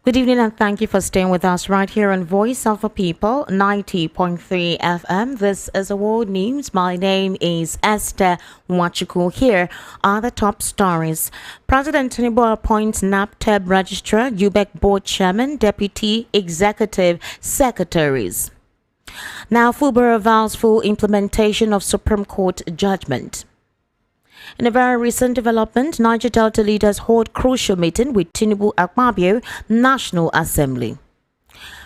Good evening and thank you for staying with us right here on Voice of the People 90.3 FM. This is World News. My name is Esther Wachuku. Here are the top stories. President Tinubu appoints NAPTEB Registrar, UBEC Board Chairman, Deputy Executive Secretaries. Now, Fubara vows full implementation of Supreme Court judgment. In a very recent development, Niger Delta leaders hold crucial meeting with Tinubu-Sowore National Assembly.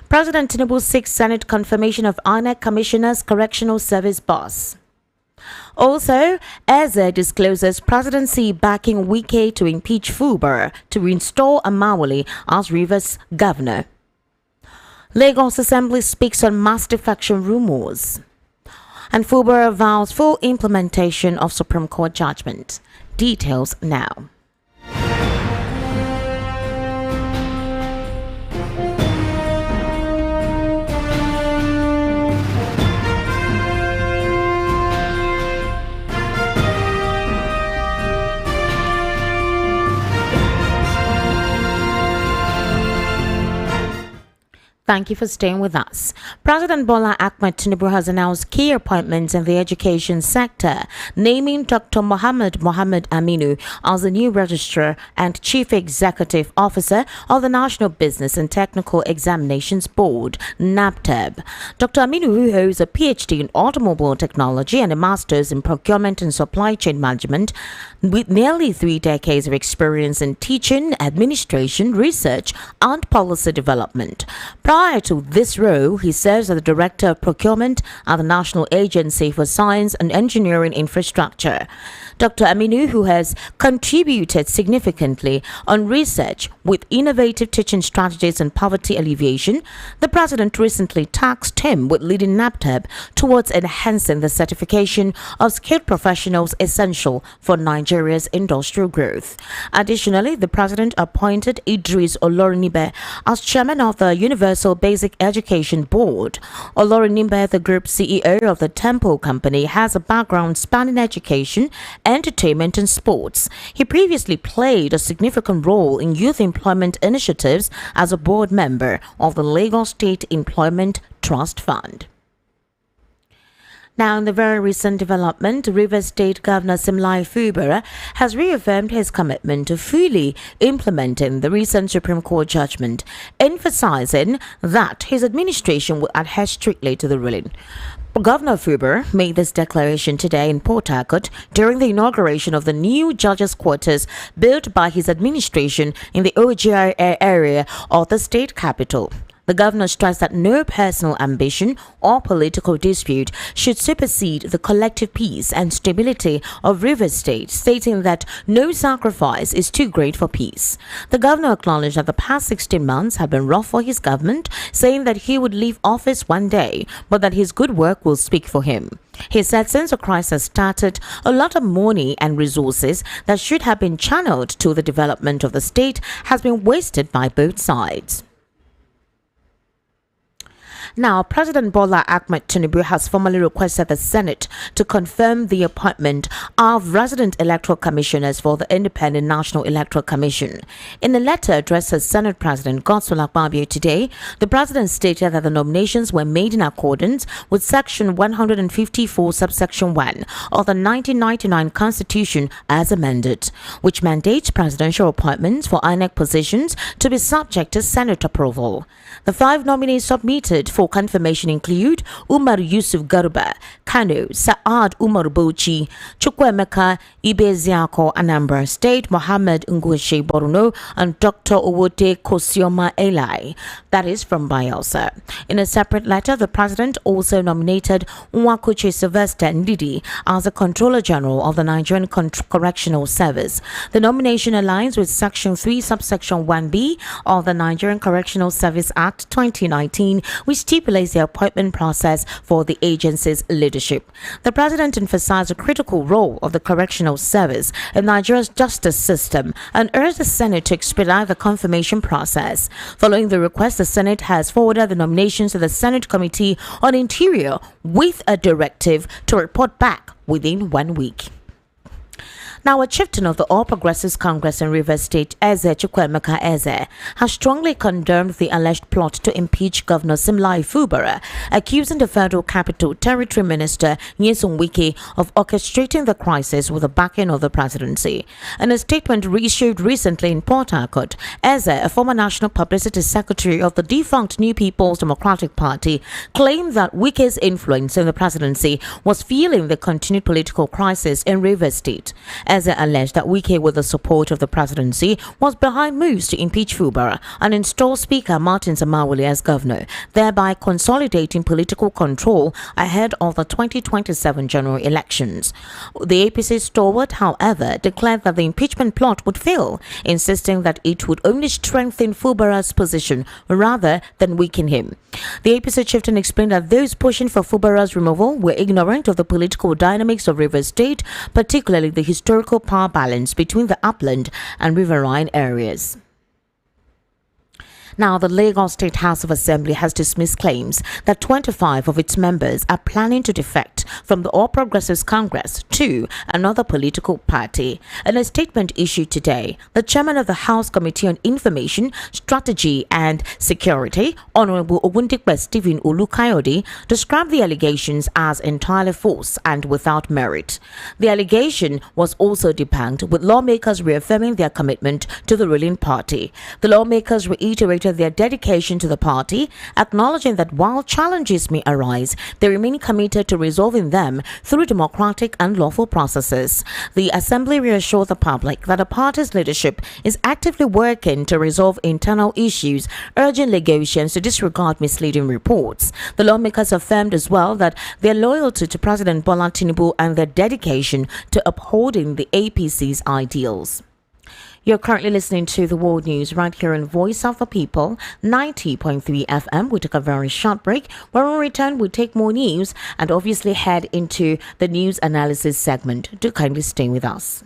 President Tinubu seeks Senate confirmation of INEC Commissioner's Correctional Service boss. Also, Eze discloses presidency backing Wike to impeach Fubara to reinstall Amawale as Rivers governor. Lagos Assembly speaks on mass defection rumors. And Fubara vows full implementation of Supreme Court judgment. Details now. Thank you for staying with us. President Bola Ahmed Tinubu has announced key appointments in the education sector, naming Dr. Mohammed Aminu as the new registrar and chief executive officer of the National Business and Technical Examinations Board, NAPTEB. Dr. Aminu, who holds a PhD in automobile technology and a master's in procurement and supply chain management, with nearly 3 decades of experience in teaching, administration, research, and policy development. Prior to this role, he serves as the Director of Procurement at the National Agency for Science and Engineering Infrastructure. Dr. Aminu, who has contributed significantly on research with innovative teaching strategies and poverty alleviation, the President recently tasked him with leading NAPTEB towards enhancing the certification of skilled professionals essential for Nigeria's industrial growth. Additionally, the President appointed Idris Olorunnibe as chairman of the Universal Basic Education Board. Olorunnibe, the group CEO of the Temple Company, has a background spanning education, entertainment and sports. He previously played a significant role in youth employment initiatives as a board member of the Lagos State Employment Trust Fund. Now, in the very recent development, Rivers State Governor Simlai Fubara has reaffirmed his commitment to fully implementing the recent Supreme Court judgment, emphasizing that his administration will adhere strictly to the ruling. Governor Fubara made this declaration today in Port Harcourt during the inauguration of the new judges' quarters built by his administration in the OGR area of the state capital. The governor stressed that no personal ambition or political dispute should supersede the collective peace and stability of Rivers State, stating that no sacrifice is too great for peace. The governor acknowledged that the past 16 months have been rough for his government, saying that he would leave office one day, but that his good work will speak for him. He said since the crisis started, a lot of money and resources that should have been channeled to the development of the state has been wasted by both sides. Now, President Bola Ahmed Tinubu has formally requested the Senate to confirm the appointment of resident electoral commissioners for the Independent National Electoral Commission. In a letter addressed to Senate President Godswill Akpabio today, the President stated that the nominations were made in accordance with Section 154, subsection 1 of the 1999 Constitution as amended, which mandates presidential appointments for INEC positions to be subject to Senate approval. The 5 nominees submitted for confirmation include Umar Yusuf Garuba, Kano, Saad Umar Bauchi, Chukwemeka Ibeziako, Anambra State, Mohammed Ngweshe Borno, and Dr. Owote Kosioma Eli, that is from Bayelsa. In a separate letter, the President also nominated Nwakuche Sylvester Ndidi as the Controller General of the Nigerian Correctional Service. The nomination aligns with Section 3, subsection 1b of the Nigerian Correctional Service Act 2019, which stipulates the appointment process for the agency's leadership. The President emphasized the critical role of the Correctional Service in Nigeria's justice system and urged the Senate to expedite the confirmation process. Following the request, the Senate has forwarded the nominations to the Senate Committee on Interior with a directive to report back within 1 week. Now, a chieftain of the All Progressives Congress in Rivers State, Eze Chukwuemeka Eze, has strongly condemned the alleged plot to impeach Governor Simlai Fubara, accusing the Federal Capital Territory Minister Nyesom Wike of orchestrating the crisis with the backing of the presidency. In a statement reissued recently in Port Harcourt, Eze, a former National Publicity Secretary of the defunct New People's Democratic Party, claimed that Wike's influence in the presidency was fueling the continued political crisis in Rivers State. Eze alleged that Wike, with the support of the presidency, was behind moves to impeach Fubara and install Speaker Martin Zamawule as governor, thereby consolidating political control ahead of the 2027 general elections. The APC stalwart, however, declared that the impeachment plot would fail, insisting that it would only strengthen Fubara's position rather than weaken him. The APC chieftain explained that those pushing for Fubara's removal were ignorant of the political dynamics of Rivers State, particularly the historical power balance between the upland and riverine areas. Now, the Lagos State House of Assembly has dismissed claims that 25 of its members are planning to defect from the All Progressives Congress to another political party. In a statement issued today, the chairman of the House Committee on Information, Strategy and Security, Honorable Ogundipe Stephen Olukayode, described the allegations as entirely false and without merit. The allegation was also debunked, with lawmakers reaffirming their commitment to the ruling party. The lawmakers reiterated their dedication to the party, acknowledging that while challenges may arise, they remain committed to resolving them through democratic and lawful processes. The Assembly reassured the public that the party's leadership is actively working to resolve internal issues, urging Lagosians to disregard misleading reports. The lawmakers affirmed as well that their loyalty to President Bola Tinubu and their dedication to upholding the APC's ideals. You're currently listening to the World News right here in Voice of the People, 90.3 FM. We took a very short break. When we return, we'll take more news and obviously head into the news analysis segment. Do kindly stay with us.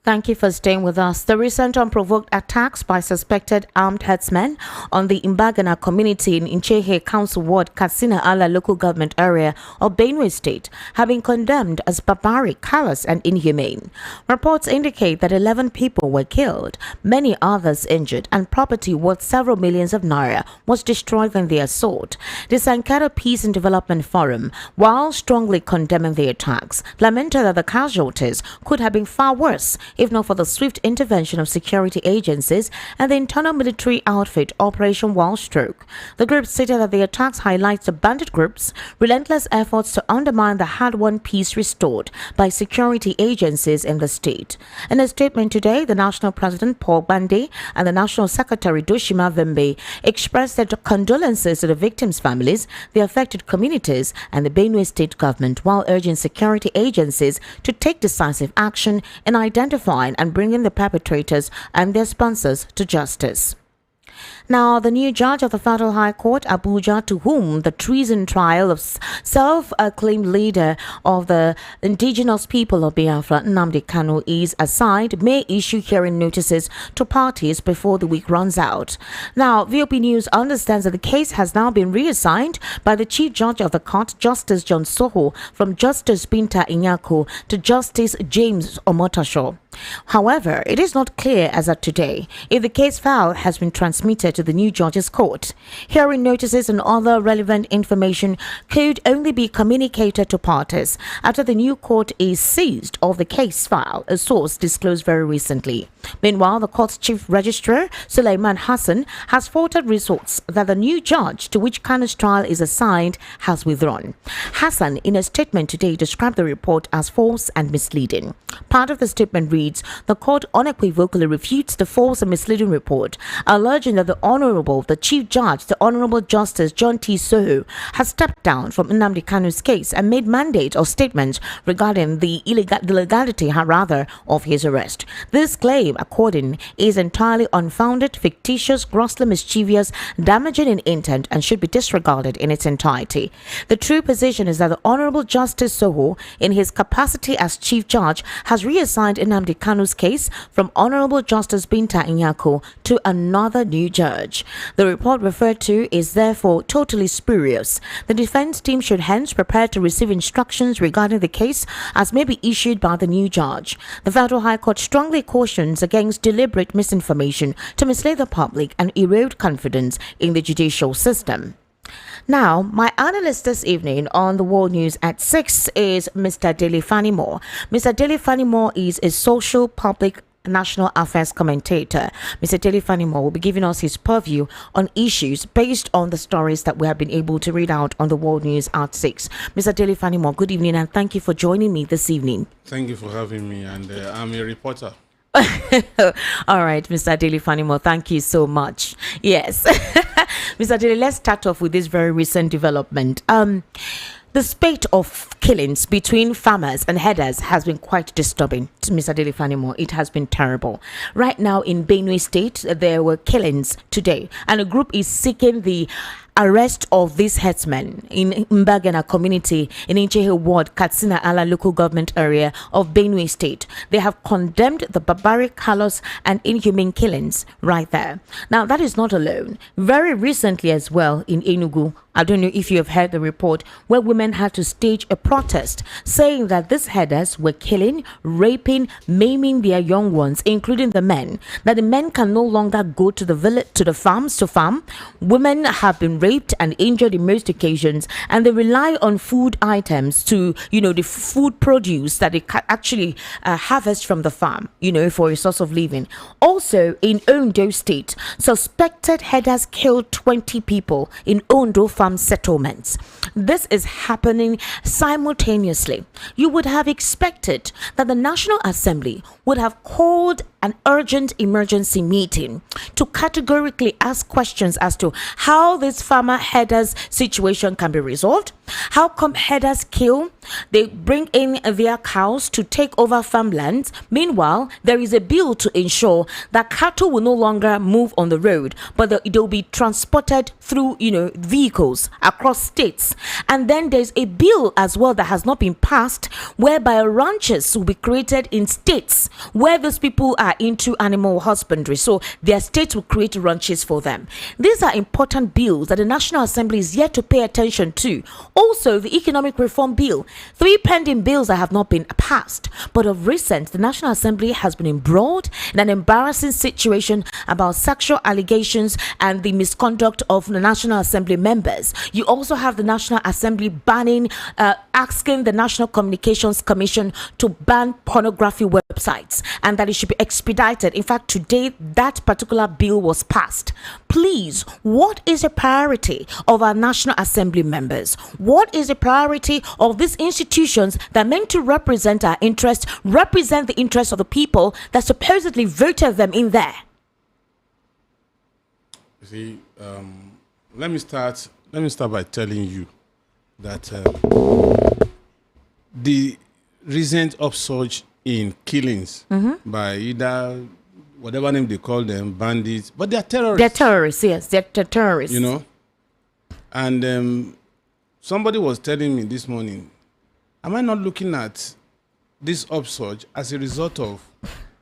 Thank you for staying with us. The recent unprovoked attacks by suspected armed herdsmen on the Imbagana community in Inchehe Council Ward, Katsina Ala local government area of Benue State have been condemned as barbaric, callous and inhumane. Reports indicate that 11 people were killed, many others injured, and property worth several millions of naira was destroyed in the assault. The Sankara Peace and Development Forum, while strongly condemning the attacks, lamented that the casualties could have been far worse if not for the swift intervention of security agencies and the internal military outfit Operation Wild Stroke. The group stated that the attacks highlight the bandit group's relentless efforts to undermine the hard-won peace restored by security agencies in the state. In a statement today, the National President Paul Bande and the National Secretary Doshima Vembe expressed their condolences to the victims' families, the affected communities, and the Benue State government, while urging security agencies to take decisive action in identifying and bringing the perpetrators and their sponsors to justice. Now, the new judge of the Federal High Court, Abuja, to whom the treason trial of self-acclaimed leader of the indigenous people of Biafra, Nnamdi Kanu, is assigned, may issue hearing notices to parties before the week runs out. Now, VOP News understands that the case has now been reassigned by the Chief Judge of the Court, Justice John Soho, from Justice Binta Inyako to Justice James Omotosho. However, it is not clear as of today if the case file has been transmitted to the new judge's court. Hearing notices and other relevant information could only be communicated to parties after the new court is seized of the case file, a source disclosed very recently. Meanwhile, the court's chief registrar, Suleiman Hassan, has forwarded results that the new judge to which Kanu's trial is assigned has withdrawn. Hassan, in a statement today, described the report as false and misleading. Part of the statement reads, states the court unequivocally refutes the false and misleading report, alleging that the Chief Judge, the Honorable Justice John T. Soho, has stepped down from Nnamdi Kanu's case and made mandate or statements regarding the legality, of his arrest. This claim, according, is entirely unfounded, fictitious, grossly mischievous, damaging in intent, and should be disregarded in its entirety. The true position is that the Honorable Justice Soho, in his capacity as Chief Judge, has reassigned Nnamdi Kanu's case from Honorable Justice Binta Inyako to another new judge. The report referred to is therefore totally spurious. The defense team should hence prepare to receive instructions regarding the case as may be issued by the new judge. The Federal High Court strongly cautions against deliberate misinformation to mislead the public and erode confidence in the judicial system. Now, my analyst this evening on the World News at 6 is Mr. Dele Fanimore. Mr. Dele Fanimore is a social, public, national affairs commentator. Mr. Dele Fanimore will be giving us his purview on issues based on the stories that we have been able to read out on the World News at 6. Mr. Dele Fanimore, good evening and thank you for joining me this evening. Thank you for having me, and I'm a reporter. All right, Mr. Dele Fanimore, thank you so much. Yes. Mr. Dele, let's start off with this very recent development. The spate of killings between farmers and herders has been quite disturbing to Mr. Dele Fanimore. It has been terrible. Right now in Benue State, there were killings today, and a group is seeking the arrest of these herdsmen in Mbagana community in Inchehe Ward, Katsina Ala local government area of Benue State. They have condemned the barbaric, callous and inhumane killings right there. Now, that is not alone. Very recently as well in Enugu, I don't know if you have heard the report, where women had to stage a protest saying that these herders were killing, raping, maiming their young ones, including the men, that the men can no longer go to the village, to the farms to farm. Women have been raped and injured in most occasions, and they rely on food items to, the food produce that they actually harvest from the farm, for a source of living. Also, in Ondo State, suspected herders killed 20 people in Ondo farm settlements. This is happening simultaneously. You would have expected that the National Assembly would have called an urgent emergency meeting to categorically ask questions as to how this farmer herders situation can be resolved. How come herders kill? They bring in their cows to take over farmlands. Meanwhile, there is a bill to ensure that cattle will no longer move on the road, but they'll be transported through, vehicles across states. And then there's a bill as well that has not been passed, whereby ranches will be created in states where those people are into animal husbandry. So their states will create ranches for them. These are important bills that the National Assembly is yet to pay attention to. Also, the Economic Reform Bill. 3 pending bills that have not been passed. But of recent, the National Assembly has been embroiled in an embarrassing situation about sexual allegations and the misconduct of the National Assembly members. You also have the National Assembly asking the National Communications Commission to ban pornography websites and that it should be expedited. In fact, today, that particular bill was passed. Please, what is the priority of our National Assembly members? What is the priority of these institutions that are meant to represent our interests, represent the interests of the people that supposedly voted them in there? You see, let me start by telling you that the recent upsurge in killings by either whatever name they call them, bandits, but they are terrorists. They're terrorists, yes, they're terrorists. And somebody was telling me this morning, am I not looking at this upsurge as a result of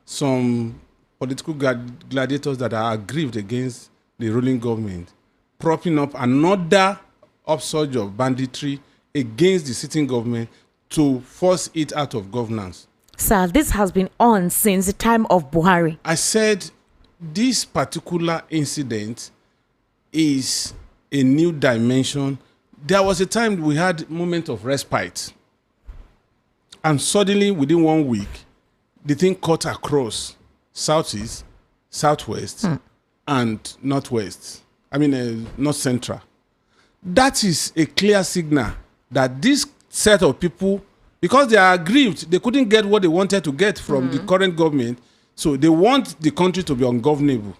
some political gladiators that are aggrieved against the ruling government, propping up another upsurge of banditry against the sitting government to force it out of governance? Sir, this has been on since the time of Buhari. I said this particular incident is a new dimension. There was a time we had moment of respite, and suddenly within 1 week, the thing cut across southeast, southwest, and northwest. North central. That is a clear signal that this set of people Because they are aggrieved, they couldn't get what they wanted to get from the current government. So they want the country to be ungovernable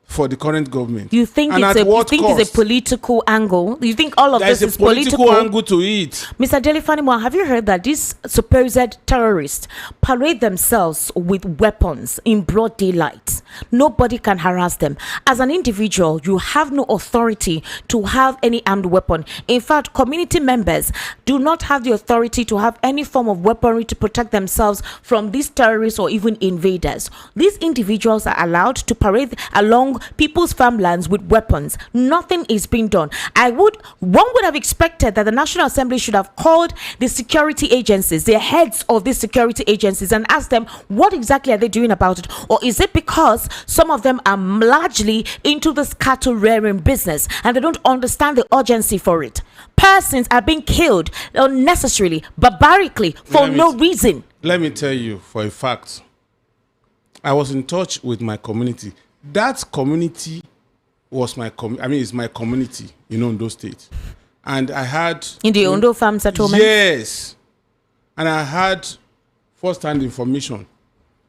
for the current government. You think it's a political angle? You think all of this is political? There's a political angle to it. Mr. Delifanimo, have you heard that these supposed terrorists parade themselves with weapons in broad daylight? Nobody can harass them. As an individual, you have no authority to have any armed weapon. In fact, community members do not have the authority to have any form of weaponry to protect themselves from these terrorists or even invaders. These individuals are allowed to parade along people's farmlands with weapons. Nothing is being done. One would have expected that the National Assembly should have called the security agencies, the heads of these security agencies, and asked them what exactly are they doing about it. Or is it because some of them are largely into this cattle rearing business and they don't understand the urgency for it? Persons are being killed unnecessarily, barbarically, for no reason. Let me tell you for a fact, I was in touch with my community. That community was is my community in Ondo State. And I had... In the Ondo farm settlement? Yes. And I had first-hand information.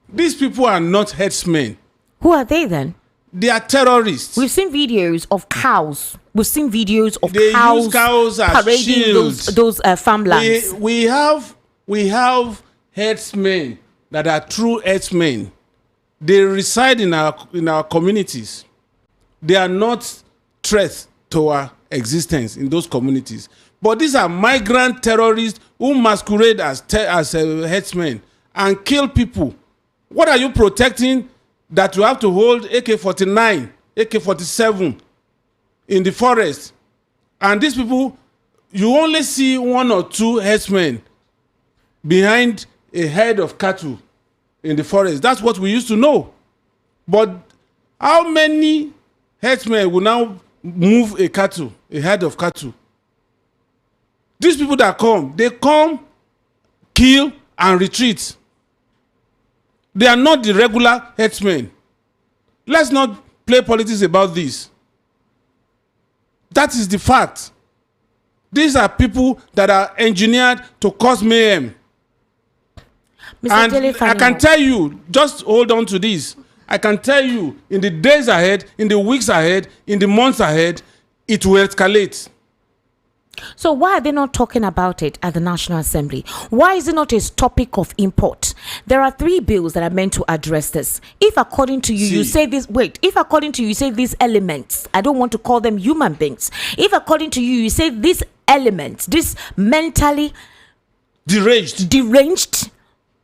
These people are not headsmen. Who are they then? They are terrorists. We've seen videos of cows. We've seen videos of they use cows as parading shields. those farmlands. We have headsmen that are true headsmen. They reside in our communities. They are not threats to our existence in those communities. But these are migrant terrorists who masquerade as headsmen and kill people. What are you protecting that you have to hold AK-49, AK-47 in the forest? And these people, you only see one or two headsmen behind a herd of cattle in the forest. That's what we used to know. But how many headsmen will now move a herd of cattle? These people that come, they come, kill, and retreat. They are not the regular headsmen. Let's not play politics about this. That is the fact. These are people that are engineered to cause mayhem. Mr. And Delifanimo, I can tell you, just hold on to this. I can tell you, in the days ahead, in the weeks ahead, in the months ahead, it will escalate. So why are they not talking about it at the National Assembly? Why is it not a topic of import? There are 3 bills that are meant to address this. If according to you, you say this, if according to you, you say these elements, I don't want to call them human beings. If according to you, you say these elements, this mentally deranged,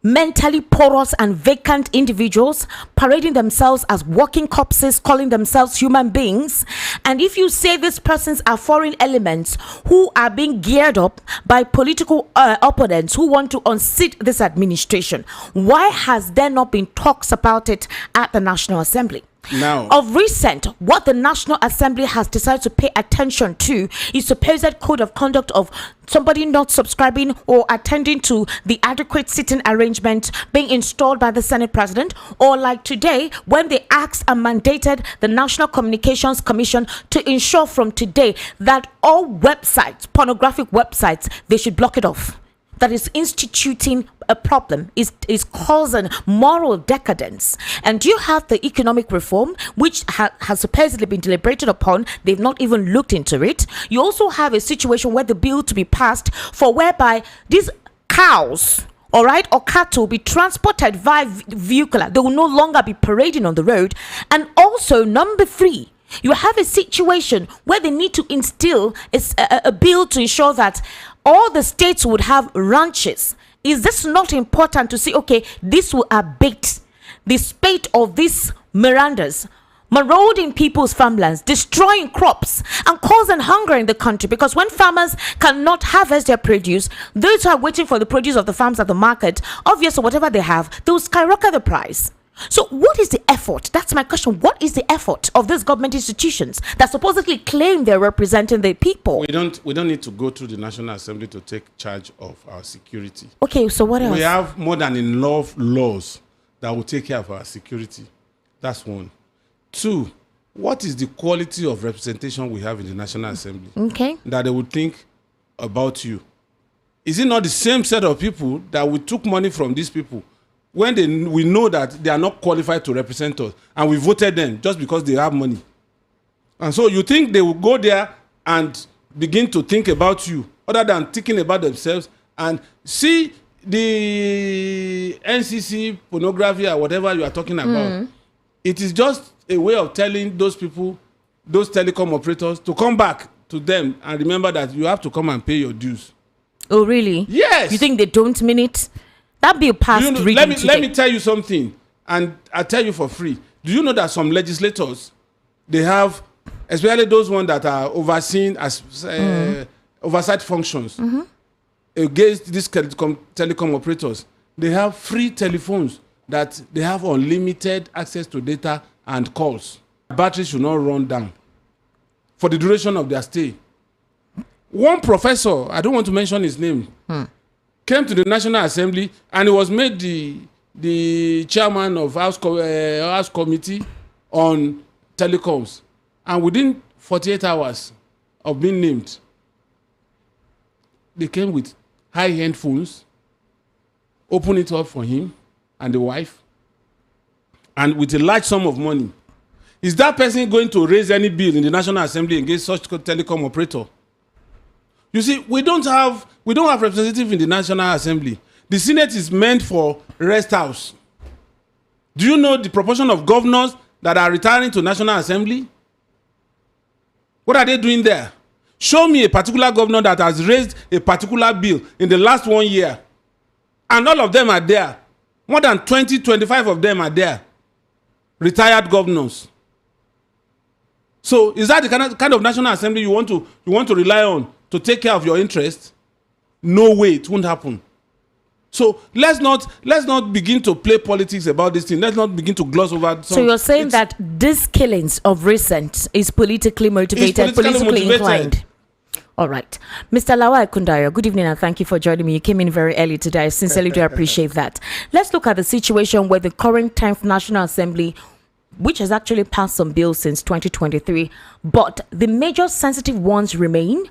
mentally porous and vacant individuals parading themselves as walking corpses, calling themselves human beings, and if you say these persons are foreign elements who are being geared up by political opponents who want to unseat this administration, why has there not been talks about it at the National Assembly? Now, of recent, what the National Assembly has decided to pay attention to is supposed code of conduct of somebody not subscribing or attending to the adequate sitting arrangement being installed by the Senate President, or like today when they asked and mandated the National Communications Commission to ensure from today that all websites, pornographic websites, they should block it off. That is instituting a problem, is causing moral decadence. And you have the economic reform, which has supposedly been deliberated upon. They've not even looked into it. You also have a situation where the bill to be passed for whereby these cows, all right, or cattle be transported via vehicular. They will no longer be parading on the road. And also, number 3, you have a situation where they need to instill a bill to ensure that all the states would have ranches. Is this not important to see, okay, this will abate the spate of these Mirandas, marauding people's farmlands, destroying crops, and causing hunger in the country? Because when farmers cannot harvest their produce, those who are waiting for the produce of the farms at the market, obviously whatever they have, they will skyrocket the price. So what is the effort? That's my question. What is the effort of these government institutions that supposedly claim they're representing the people? We don't need to go through the National Assembly to take charge of our security. Okay, so what else? We have more than enough laws that will take care of our security. That's 1. 2, what is the quality of representation we have in the National Assembly? Okay. That they would think about you. is it not the same set of people that we took money from these people when we know that they are not qualified to represent us, and we voted them just because they have money? And so you think they will go there and begin to think about you other than thinking about themselves? And see the NCC pornography or whatever you are talking about. It is just a way of telling those people, those telecom operators, to come back to them and remember that you have to come and pay your dues. Oh, really? Yes. You think they don't mean it? That bill passed. Let me tell you something, and I'll tell you for free. Do you know that some legislators, they have, especially those ones that are overseen as oversight functions against these telecom operators, they have free telephones that they have unlimited access to data and calls. Batteries should not run down for the duration of their stay. One professor, I don't want to mention his name, came to the National Assembly and he was made the chairman of House Committee on Telecoms. And within 48 hours of being named, they came with high-end phones, opened it up for him and the wife, and with a large sum of money. Is that person going to raise any bill in the National Assembly against such telecom operator? You see, we don't have representative in the National Assembly. The Senate is meant for rest house. Do you know the proportion of governors that are retiring to National Assembly? What are they doing there? Show me a particular governor that has raised a particular bill in the last 1 year. And all of them are there. More than 20, 25 of them are there. Retired governors. So is that the kind of National Assembly you want to rely on to take care of your interests? No way, it won't happen. So let's not begin to play politics about this thing. Let's not begin to gloss over. So you're saying that these killings of recent is politically motivated, politically inclined. All right. Mr. Lawal Kundayo, good evening and thank you for joining me. You came in very early today. I sincerely do appreciate that. Let's look at the situation where the current 10th National Assembly, which has actually passed some bills since 2023, but the major sensitive ones remain.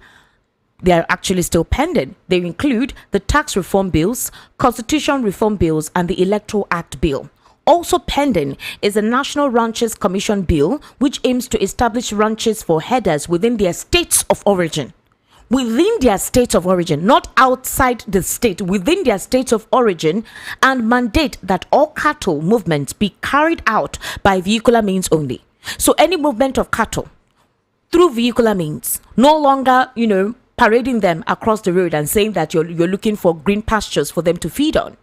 They are actually still pending. They include the tax reform bills, constitution reform bills, and the Electoral Act bill. Also pending is the National Ranches Commission bill, which aims to establish ranches for herders within their states of origin. Within their states of origin, not outside the state, within their states of origin, and mandate that all cattle movements be carried out by vehicular means only. So any movement of cattle through vehicular means, no longer, parading them across the road and saying that you're looking for green pastures for them to feed on.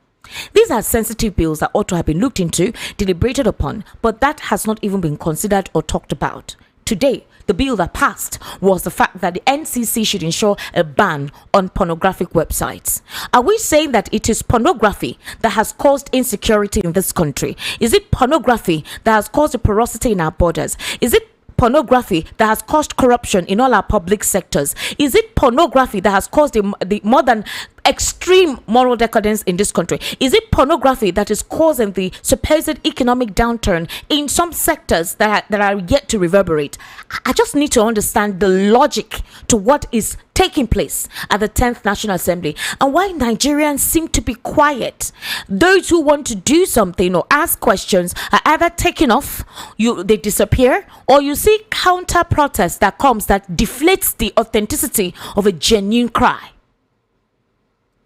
These are sensitive bills that ought to have been looked into, deliberated upon, but that has not even been considered or talked about. Today, the bill that passed was the fact that the NCC should ensure a ban on pornographic websites. Are we saying that it is pornography that has caused insecurity in this country? Is it pornography that has caused a porosity in our borders? Is it pornography that has caused corruption in all our public sectors? Is it pornography that has caused the more than extreme moral decadence in this country? Is it pornography that is causing the supposed economic downturn in some sectors that are yet to reverberate? I just need to understand the logic to what is taking place at the 10th National Assembly and why Nigerians seem to be quiet. Those who want to do something or ask questions are either taken off, they disappear, or you see counter protest that comes that deflates the authenticity of a genuine cry.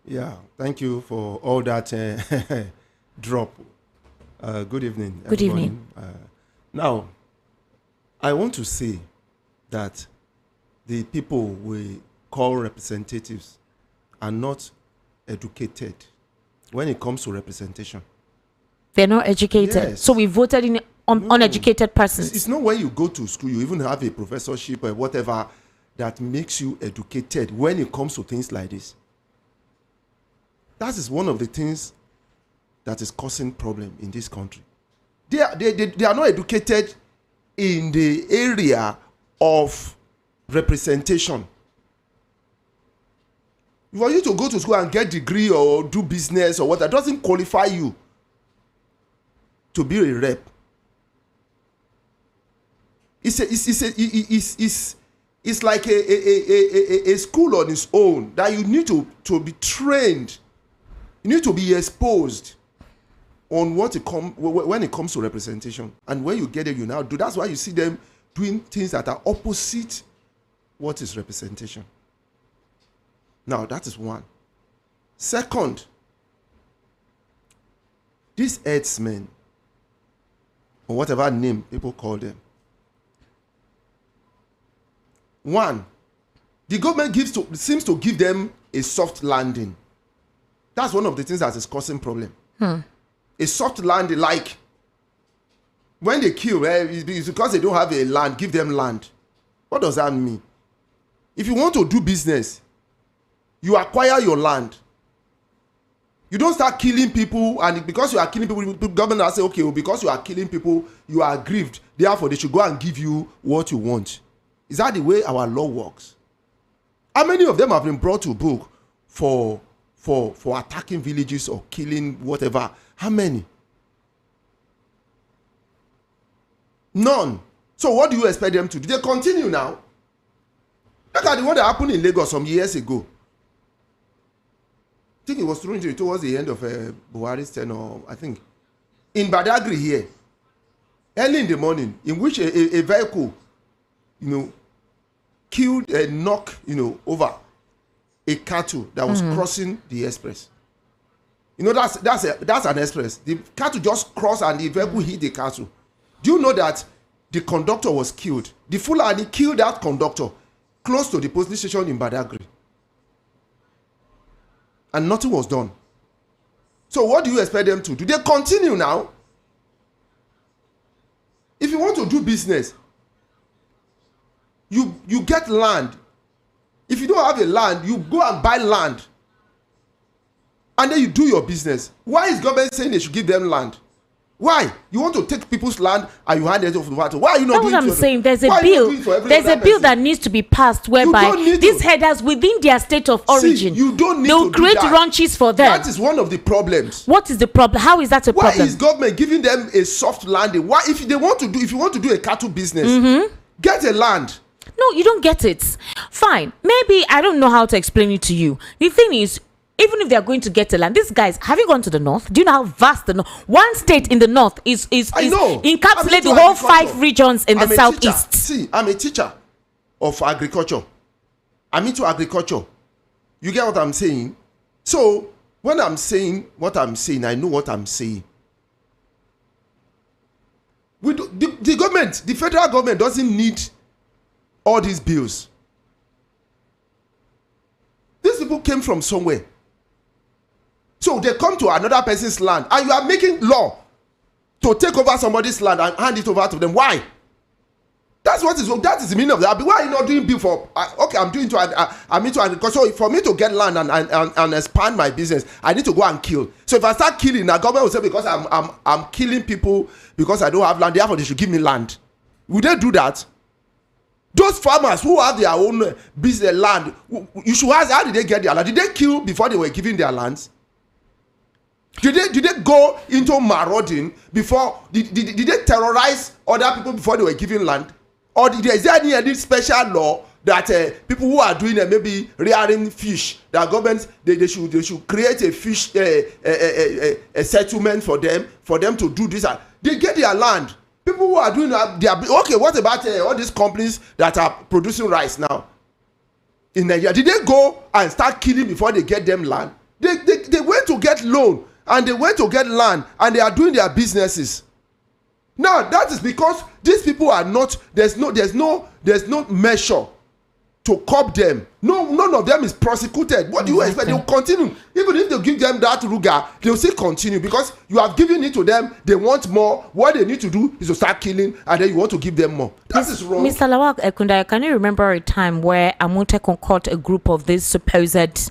Yeah, thank you for all that drop. Good evening. Good evening. Now, I want to say that the people we call representatives are not educated when it comes to representation. They're not educated. Yes. So we voted in uneducated persons. It's not when you go to school, you even have a professorship or whatever that makes you educated when it comes to things like this. That is one of the things that is causing problem in this country. They are not educated in the area of representation. For you to go to school and get degree or do business or what, that doesn't qualify you to be a rep. It's it's like a school on its own that you need to be trained. You need to be exposed on when it comes to representation. And when you get it, you now do. That's why you see them doing things that are opposite what is representation. Now, that is one. Second, these herdsmen, or whatever name people call them. One, the government seems to give them a soft landing. That's one of the things that is causing problem. A soft landing, like when they kill, it's because they don't have a land, give them land. What does that mean? If you want to do business, you acquire your land. You don't start killing people, and because you are killing people, the government will say, okay, well, because you are killing people, you are aggrieved. Therefore, they should go and give you what you want. Is that the way our law works? How many of them have been brought to book for attacking villages or killing whatever? How many? None. So what do you expect them to do? They continue now. Look at the one that happened in Lagos some years ago. I think it was towards the end of Buhari's tenure, I think. In Badagry here, early in the morning, in which a vehicle, killed a knock, over a cattle that was crossing the express. That's an express. The cattle just crossed and the vehicle hit the cattle. Do you know that the conductor was killed? The Fulani killed that conductor close to the police station in Badagry. And nothing was done. So what do you expect them to do? They continue now. If you want to do business, you get land. If you don't have a land, you go and buy land. And then you do your business. Why is government saying they should give them land? Why? You want to take people's land and you hand it over to water. Why are you not doing it? That's what I'm saying. There's a bill. There's a bill that needs to be passed whereby these headers within their state of origin, you don't need they'll to create do that. Ranches for them. That is one of the problems. What is the problem? How is that a problem? Why is government giving them a soft landing? Why, if you want to do a cattle business, get a land. No, you don't get it. Fine. Maybe I don't know how to explain it to you. The thing is, even if they are going to get a land, these guys, have you gone to the north? Do you know how vast the north? One state in the north is encapsulate the whole 5 regions in the southeast. See, I'm a teacher of agriculture. I'm into agriculture. You get what I'm saying? So when I'm saying what I'm saying, I know what I'm saying. The government, the federal government doesn't need all these bills. These people came from somewhere. So they come to another person's land and you are making law to take over somebody's land and hand it over to them. Why? That is the meaning of that. Why are you not doing bill for? Okay, I'm into agriculture. So for me to get land and expand my business, I need to go and kill. So if I start killing, the government will say because I'm killing people because I don't have land, therefore they should give me land. Would they do that? Those farmers who have their own business land, you should ask, how did they get their land? Did they kill before they were given their lands? Did they go into marauding before? Did they terrorize other people before they were given land? Or is there any special law that people who are doing maybe rearing fish, that governments they should create a fish a settlement for them to do this? They get their land. People who are doing okay. What about all these companies that are producing rice now in Nigeria? Did they go and start killing before they get them land? They went to get loan and they went to get land and they are doing their businesses. Now that is because these people are not. There's no measure to curb them. None of them is prosecuted. What do you expect? They will continue. Even if they give them that ruga, they will still continue because you have given it to them. They want more. What they need to do is to start killing, and then you want to give them more. That is wrong. Mr. Lawal Ekunda, can you remember a time where Amotekun caught a group of these supposed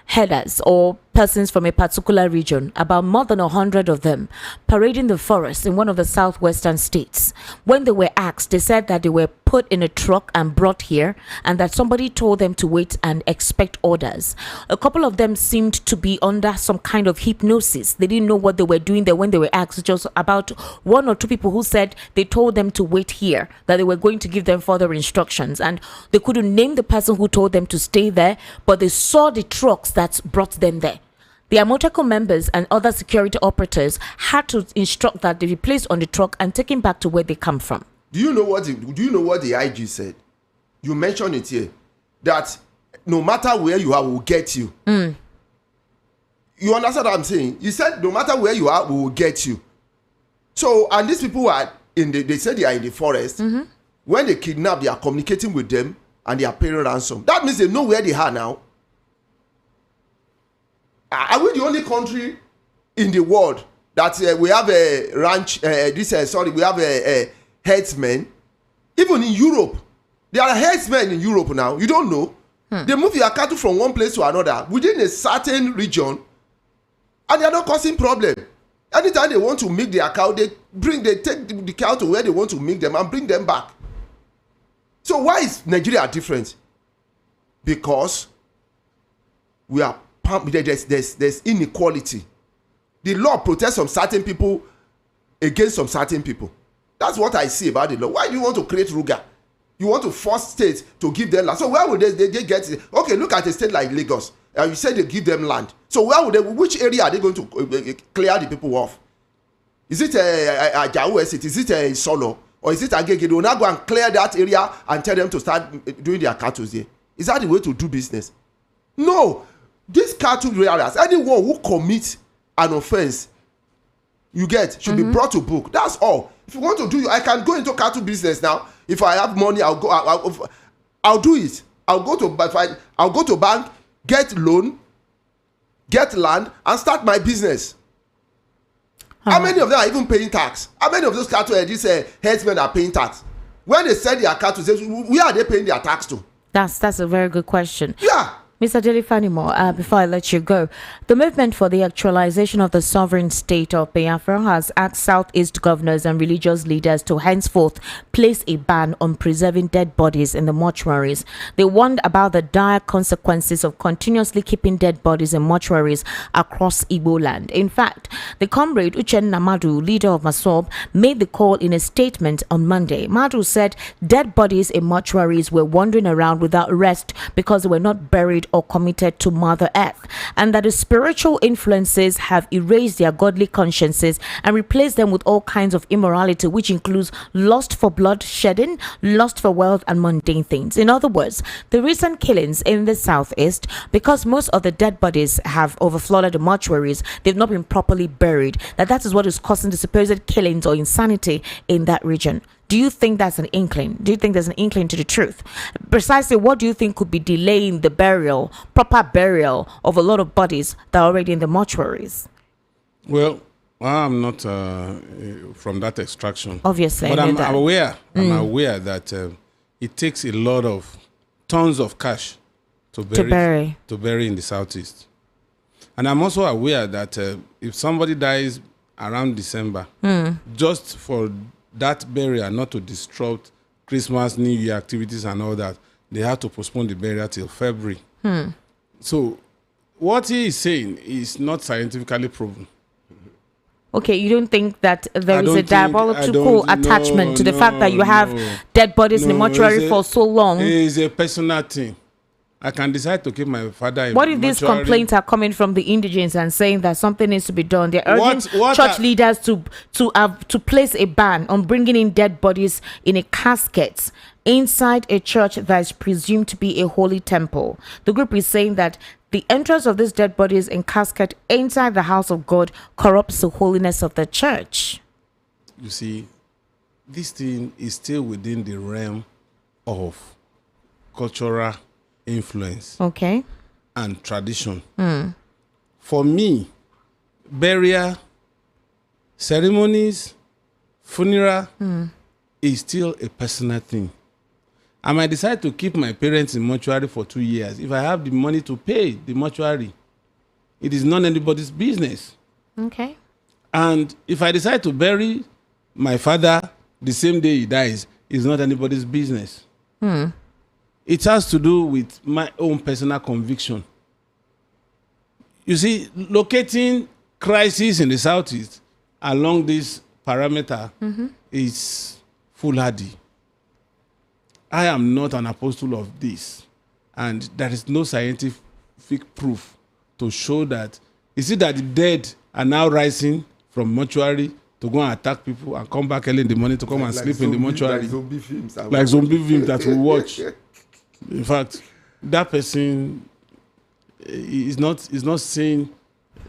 headers or persons from a particular region, about more than 100 of them, parading the forest in one of the southwestern states. When they were asked, they said that they were put in a truck and brought here, and that somebody told them to wait and expect orders. A couple of them seemed to be under some kind of hypnosis. They didn't know what they were doing there when they were asked. Just about one or two people who said they told them to wait here, that they were going to give them further instructions, and they couldn't name the person who told them to stay there, but they saw the trucks that brought them there. The Amoteco members and other security operators had to instruct that they be placed on the truck and taken back to where they come from. Do you know what the IG said? You mentioned it here, that no matter where you are, we'll get you. You understand what I'm saying? He said no matter where you are, we will get you. So, and these people are they said they are in the forest. When they kidnap, they are communicating with them and they are paying ransom. That means they know where they are now. Are we the only country in the world that we have a ranch? We have a herdsmen. Even in Europe, there are herdsmen in Europe now. You don't know. They move your cattle from one place to another within a certain region, and they are not causing problem. Anytime they want to milk their cow, they take the cow to where they want to milk them and bring them back. So why is Nigeria different? Because we are there's inequality. The law protects some certain people against some certain people. That's what I see about the law. Why do you want to create ruga? You want to force states to give them land. So where would they get it? Okay, look at a state like Lagos. You said they give them land. So which area are they going to clear the people off? Is it a Ajao Estate? Is it a Solo? Or is it Agege? They will now go and clear that area and tell them to start doing their cattle there. Is that the way to do business? No. These cattle areas, anyone who commits an offense, should be brought to book. That's all. If you want to do, I can go into cattle business now. If I have money, I'll do it. I'll go to bank, get loan, get land, and start my business. How many of them are even paying tax? How many of those cattle herdsmen are paying tax? When they sell their cattle, where are they paying their tax to? That's a very good question. Yeah. Mr. Delifanimo, before I let you go, the movement for the actualization of the sovereign state of Biafra has asked Southeast governors and religious leaders to henceforth place a ban on preserving dead bodies in the mortuaries. They warned about the dire consequences of continuously keeping dead bodies in mortuaries across Igbo land. In fact, the comrade Uchenna Madu, leader of Masob, made the call in a statement on Monday. Madu said dead bodies in mortuaries were wandering around without rest because they were not buried or committed to Mother Earth, and that the spiritual influences have erased their godly consciences and replaced them with all kinds of immorality, which includes lust for blood shedding, lust for wealth, and mundane things. In other words, the recent killings in the southeast, because most of the dead bodies have overflowed the mortuaries, they've not been properly buried, that is what is causing the supposed killings or insanity in that region. Do you think that's an inkling? Do you think there's an inkling to the truth? Precisely, what do you think could be delaying the proper burial of a lot of bodies that are already in the mortuaries? Well, I'm not from that extraction. Obviously, but I'm aware. I'm aware that it takes a lot of tons of cash to bury in the southeast, and I'm also aware that if somebody dies around December, just for that burial not to disrupt Christmas, New Year activities and all that, they have to postpone the burial till February. So what he is saying is not scientifically proven. Okay, you don't think that there is a diabolical attachment to the fact that you have dead bodies in the mortuary for so long? It is a personal thing. I can decide to keep my father in. What if these complaints are coming from the indigents and saying that something needs to be done? They're urging church leaders to place a ban on bringing in dead bodies in a casket inside a church that is presumed to be a holy temple. The group is saying that the entrance of these dead bodies in casket inside the house of God corrupts the holiness of the church. You see, this thing is still within the realm of cultural influence, and tradition. For me, burial ceremonies, funeral is still a personal thing. I might decide to keep my parents in mortuary for 2 years if I have the money to pay the mortuary. it is not anybody's business. Okay. And if I decide to bury my father the same day he dies, it's not anybody's business. It has to do with my own personal conviction. You see, locating crisis in the Southeast along this parameter is foolhardy. I am not an apostle of this, and there is no scientific proof to show that. Is it that the dead are now rising from mortuary to go and attack people and come back early in the morning to come and sleep in the mortuary? Like zombie films. Like zombie films that we watch. In fact, that person is not saying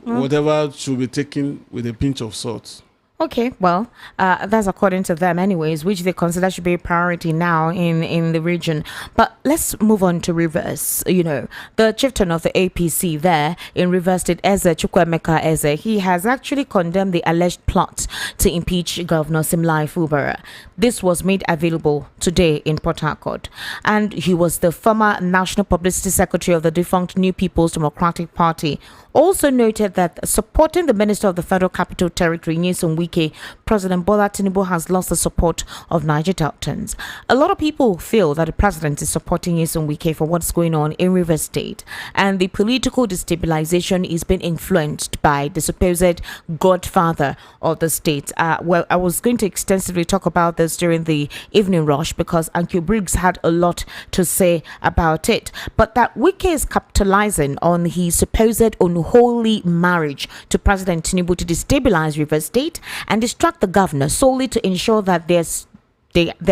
whatever should be taken with a pinch of salt. Okay, well, that's according to them anyways, which they consider should be a priority now in the region. But let's move on to Rivers. You know, the chieftain of the APC there in Rivers State, Eze Chukwuemeka Eze, he has actually condemned the alleged plot to impeach Governor Simlai Fubara. This was made available today in Port Harcourt. And he was the former National Publicity Secretary of the defunct New People's Democratic Party. Also noted that supporting the Minister of the Federal Capital Territory, Nyesom Wike, President Bola Tinubu has lost the support of Niger Deltans. A lot of people feel that the president is supporting Nyesom Wike for what's going on in Rivers State, and the political destabilization is being influenced by the supposed godfather of the state. Well, I was going to extensively talk about this during the evening rush because Ankyo Briggs had a lot to say about it, but that Wike is capitalizing on his supposed unholy marriage to President Tinubu to destabilize Rivers State and distract the governor solely to ensure that their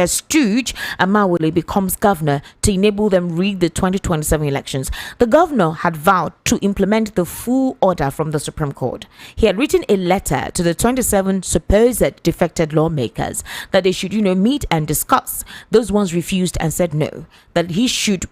stooge Amawule becomes governor to enable them rig the 2027 elections. The governor had vowed to implement the full order from the Supreme Court. He had written a letter to the 27 supposed defected lawmakers that they should, meet and discuss. Those ones refused and said no, that he should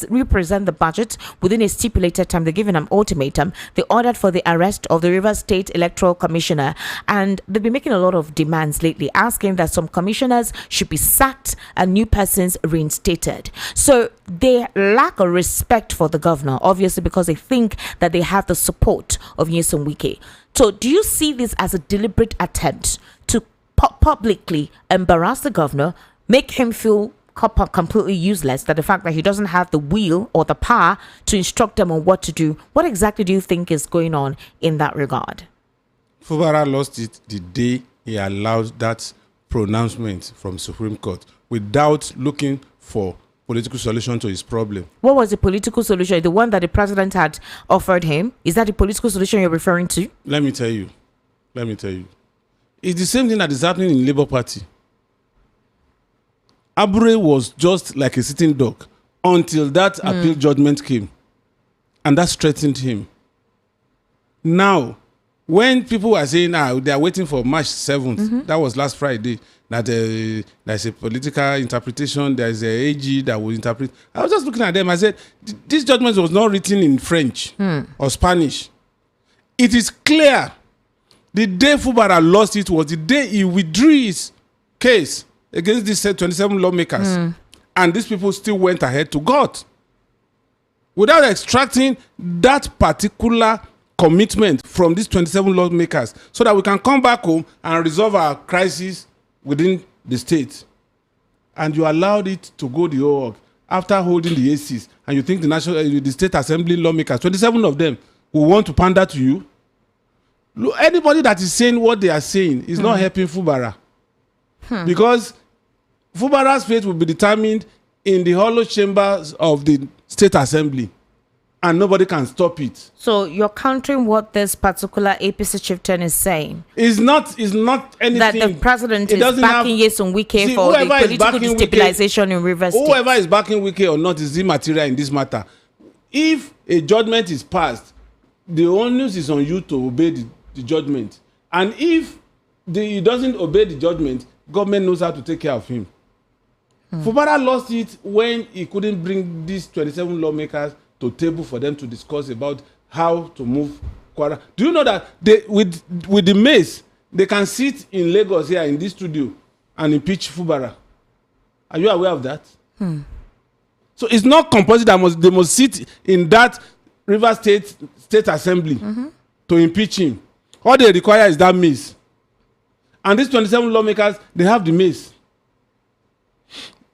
represent the budget within a stipulated time. They're given an ultimatum. They ordered for the arrest of the Rivers State Electoral Commissioner, and they've been making a lot of demands lately, asking that some commissioners should be sacked and new persons reinstated. So they lack a respect for the governor, obviously, because they think that they have the support of Nyesom Wike. So do you see this as a deliberate attempt to publicly embarrass the governor, make him feel completely useless, that the fact that he doesn't have the will or the power to instruct them on what to do? What exactly do you think is going on in that regard? Fubara lost it the day he allowed that pronouncement from Supreme Court without looking for political solution to his problem. What was the political solution? The one that the president had offered him? Is that the political solution you're referring to? Let me tell you. It's the same thing that is happening in Labour Party. Abure was just like a sitting duck until that appeal judgment came, and that strengthened him. Now, when people are saying they are waiting for March 7th, that was last Friday, that there's a political interpretation, there's a AG that will interpret. I was just looking at them, I said, this judgment was not written in French or Spanish. It is clear. The day Fubara lost it was the day he withdrew his case against these 27 lawmakers. And these people still went ahead to court without extracting that particular commitment from these 27 lawmakers so that we can come back home and resolve our crisis within the state. And you allowed it to go the whole hog after holding the ACs, and you think the state assembly lawmakers, 27 of them, will want to pander to you? Look, anybody that is saying what they are saying is not helping Fubara. Because Fubara's fate will be determined in the hollow chambers of the state assembly, and nobody can stop it. So you're countering what this particular APC chieftain is saying. It's not anything. That the president is backing Nyesom Wike for the political destabilization in Rivers State. Whoever is backing Wike or not is immaterial in this matter. If a judgment is passed, the onus is on you to obey the judgment. And if he doesn't obey the judgment, government knows how to take care of him. Fubara lost it when he couldn't bring these 27 lawmakers to table for them to discuss about how to move Kwara. Do you know that with the mace, they can sit in Lagos here in this studio and impeach Fubara? Are you aware of that? So it's not compulsory that they must sit in that Rivers State Assembly to impeach him. All they require is that mace. And these 27 lawmakers, they have the mace.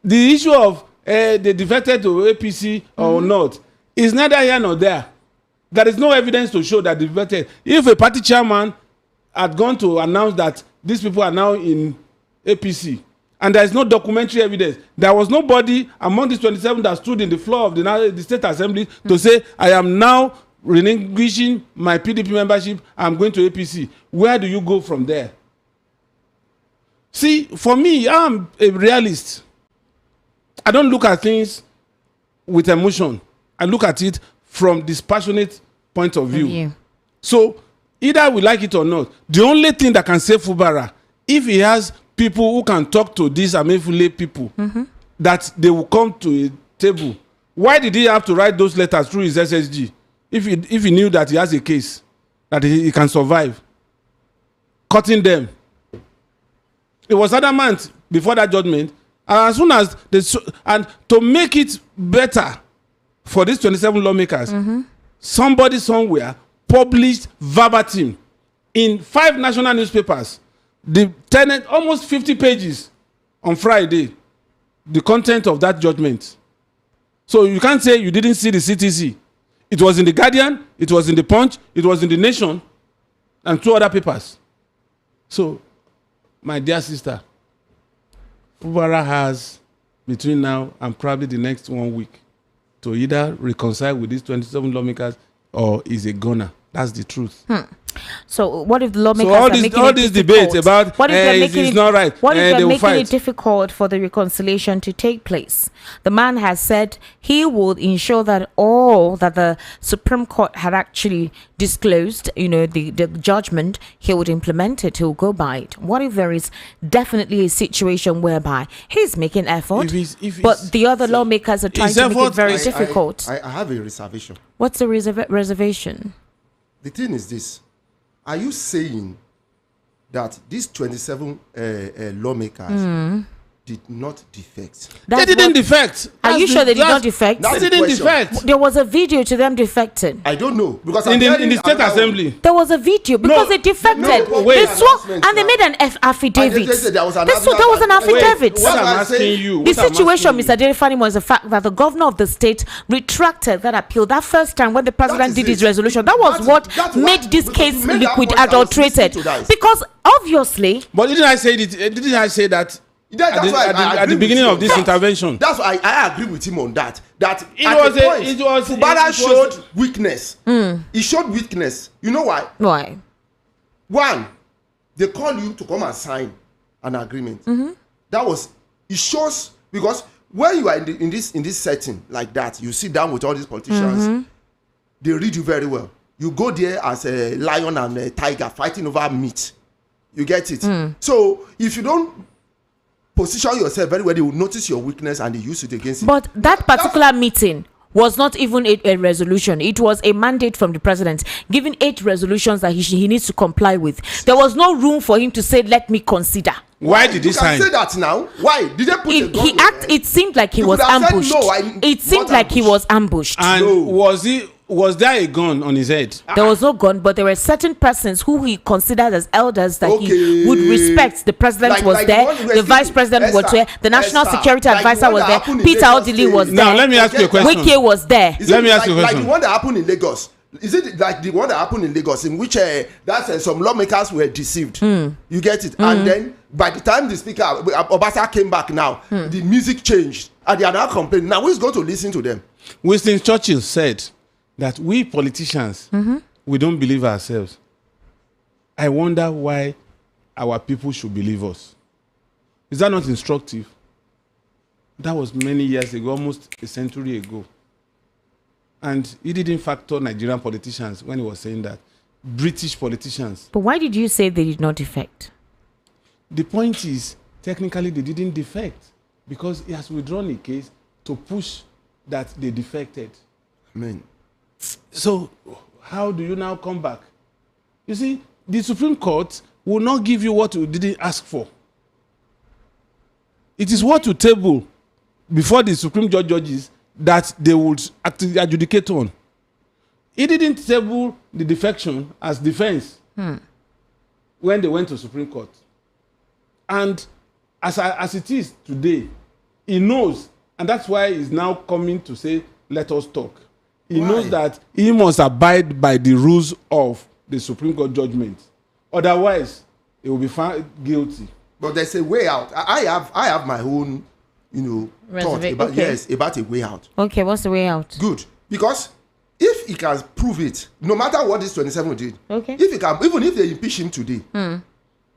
The issue of they defected to APC or not is neither here nor there. There is no evidence to show that they defected. If a party chairman had gone to announce that these people are now in APC, and there is no documentary evidence, there was nobody among these 27 that stood in the floor of the State Assembly to say, I am now relinquishing my PDP membership, I'm going to APC. Where do you go from there? See, for me, I'm a realist. I don't look at things with emotion. I look at it from dispassionate point of view. So, either we like it or not, the only thing that can save Fubara, if he has people who can talk to these Amefule people, that they will come to a table. Why did he have to write those letters through his SSG if he knew that he has a case, that he can survive? Cutting them. It was adamant before that judgment. And as soon as and to make it better for these 27 lawmakers, somebody somewhere published verbatim in 5 national newspapers the tenant, almost 50 pages on Friday, the content of that judgment. So you can't say you didn't see the CTC. It was in the Guardian, it was in the Punch, it was in the Nation, and 2 other papers. So, my dear sister, Fubara has between now and probably the next 1 week to either reconcile with these 27 lawmakers or is a goner. That's the truth. So what if the lawmakers are making all this debate about what if they're making it's not right? What if they're making fight. it difficult for the reconciliation to take place? The man has said he would ensure that all that the Supreme Court had actually disclosed, the judgment, he would implement it, he will go by it. What if there is definitely a situation whereby he's making effort, but the other lawmakers are trying to make it very difficult? I have a reservation. What's the reservation? The thing is this. Are you saying that these 27 lawmakers did not defect? They didn't defect. Are you sure they did not defect? They didn't defect. There was a video to them defecting. I don't know. Because in the State Assembly. There was a video because they defected. They swore and they made an affidavit. There was an affidavit. What I'm asking you. The situation, Mr. Derifani, was the fact that the governor of the state retracted that appeal that first time when the president did his resolution. That was what made this case liquid adulterated. Because obviously. But didn't I say that? At the beginning of this intervention. That's why I agree with him on that. That Fubara showed weakness. He showed weakness. You know why? Why? One, they called you to come and sign an agreement. That was, it shows, because when you are in this setting like that, you sit down with all these politicians, they read you very well. You go there as a lion and a tiger fighting over meat. You get it? So if you don't position yourself very well, they will notice your weakness and they use it against you. But that particular meeting was not even a resolution. It was a mandate from the president, giving 8 resolutions that he needs to comply with. There was no room for him to say, let me consider. Why did he sign? You can say that now. Why? Did they put a gun? It seemed like he was ambushed. It seemed like he was ambushed. And was there a gun on his head? There was no gun, but there were certain persons who he considered as elders that he would respect. The president was there, the vice president was there, the national security advisor was there, Peter Odili was there. Now let me ask you a question. Wike was there. Let me ask you a question. Like the one that happened in Lagos. Is it like the one that happened in Lagos, in which some lawmakers were deceived? You get it? And then by the time the speaker Obasa came back now, the music changed and they are now complaining. Now who's going to listen to them? Winston Churchill said that we politicians, we don't believe ourselves. I wonder why our people should believe us. Is that not instructive? That was many years ago, almost a century ago. And he didn't factor Nigerian politicians when he was saying that. British politicians. But why did you say they did not defect? The point is, technically they didn't defect because he has withdrawn a case to push that they defected. Amen. So, how do you now come back? You see, the Supreme Court will not give you what you didn't ask for. It is what you table before the Supreme Judges that they would adjudicate on. He didn't table the defection as defense when they went to Supreme Court. And as it is today, he knows, and that's why he's now coming to say, let us talk. He knows that he must abide by the rules of the Supreme Court judgment. Otherwise, he will be found guilty. But there's a way out. I have my own, thought about about a way out. Okay, what's the way out? Good, because if he can prove it, no matter what this 27 did, okay, if he can, even if they impeach him today,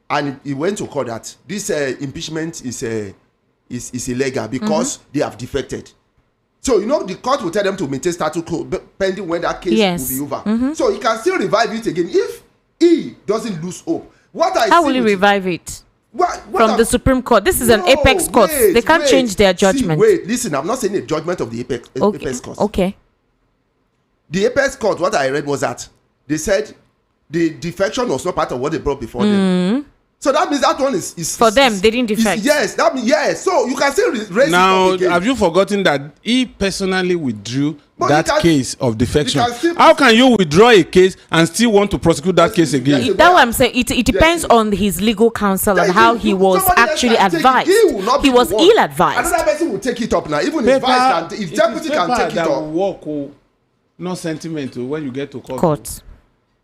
and he went to court that this impeachment is illegal because they have defected. So the court will tell them to maintain status quo pending when that case will be over. So he can still revive it again if he doesn't lose hope. How will he revive it? From the Supreme Court. This is an apex court. They can't change their judgment. Listen, I'm not saying a judgment of the apex court. Okay. The apex court, what I read was that they said the defection was not part of what they brought before them. So that means that one is for them. They didn't defect. Yes, that means yes. So you can still raise now, it up again. have you forgotten that he personally withdrew that case of defection? Still, how can you withdraw a case and still want to prosecute that case again? That's what I'm saying. It depends on his legal counsel and how he was actually advised. He was ill-advised. Another person will take it up now. Even his vice can, his deputy can take it up. Work, not sentiment when you get to court.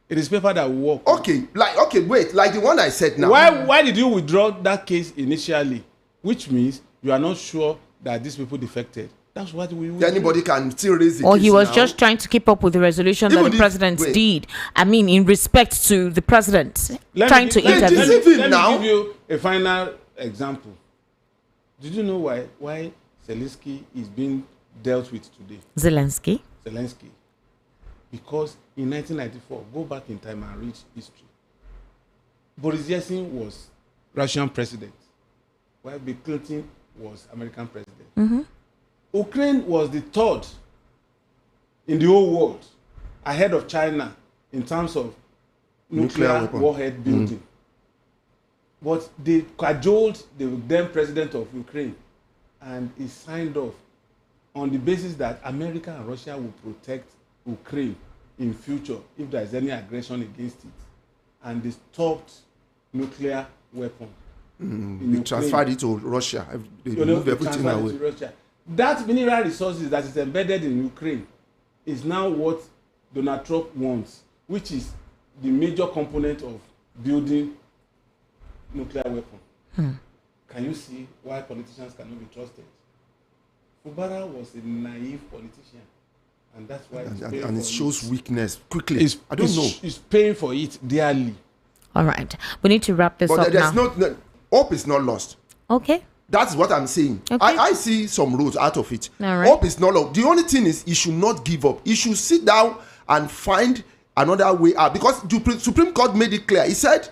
It is paper that will work. Okay, wait, like the one I said now. Why did you withdraw that case initially? Which means you are not sure that these people defected. That's what we will anybody can still raise it. Or he was just trying to keep up with the resolution that the president did. I mean, in respect to the president trying to intervene. Let me give you a final example. Did you know why Zelensky is being dealt with today? Zelensky. Because in 1994, go back in time and read history. Boris Yeltsin was Russian president, while Bill Clinton was American president. Ukraine was the third in the whole world, ahead of China in terms of nuclear warhead building. But they cajoled the then president of Ukraine, and he signed off on the basis that America and Russia will protect Ukraine in future if there is any aggression against it, and they stopped nuclear weapons. They transferred it to Russia. They moved everything away. To Russia. That mineral resources that is embedded in Ukraine is now what Donald Trump wants, which is the major component of building nuclear weapons. Can you see why politicians cannot be trusted? Fubara was a naive politician. And that's why it shows weakness quickly. I don't know. He's paying for it dearly. All right. We need to wrap this up now. Hope is not lost. Okay. That's what I'm saying. Okay. I see some roads out of it. All right. Hope is not lost. The only thing is he should not give up. He should sit down and find another way out. Because the Supreme Court made it clear. He said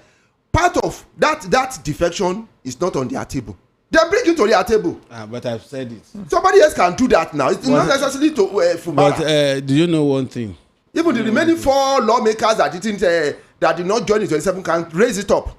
part of that defection is not on their table. They bring it to their table. But I've said it. Somebody else can do that now. It's not necessarily to Fubara. But do you know one thing? Even the remaining 4 lawmakers that did not join in 27 can raise it up.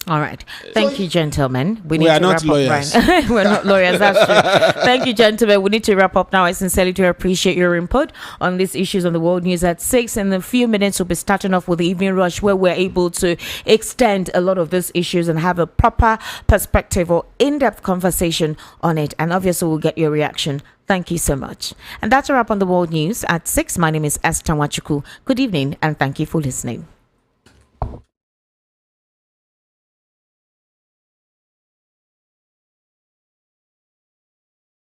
All right. Thank you, gentlemen. We are not lawyers. We're not lawyers, that's true. Thank you, gentlemen. We need to wrap up now. I sincerely do appreciate your input on these issues on the World News at 6. In a few minutes, we'll be starting off with the Evening Rush, where we're able to extend a lot of these issues and have a proper perspective or in-depth conversation on it. And obviously, we'll get your reaction. Thank you so much. And that's a wrap on the World News at 6. My name is Esther Wachuku. Good evening, and thank you for listening.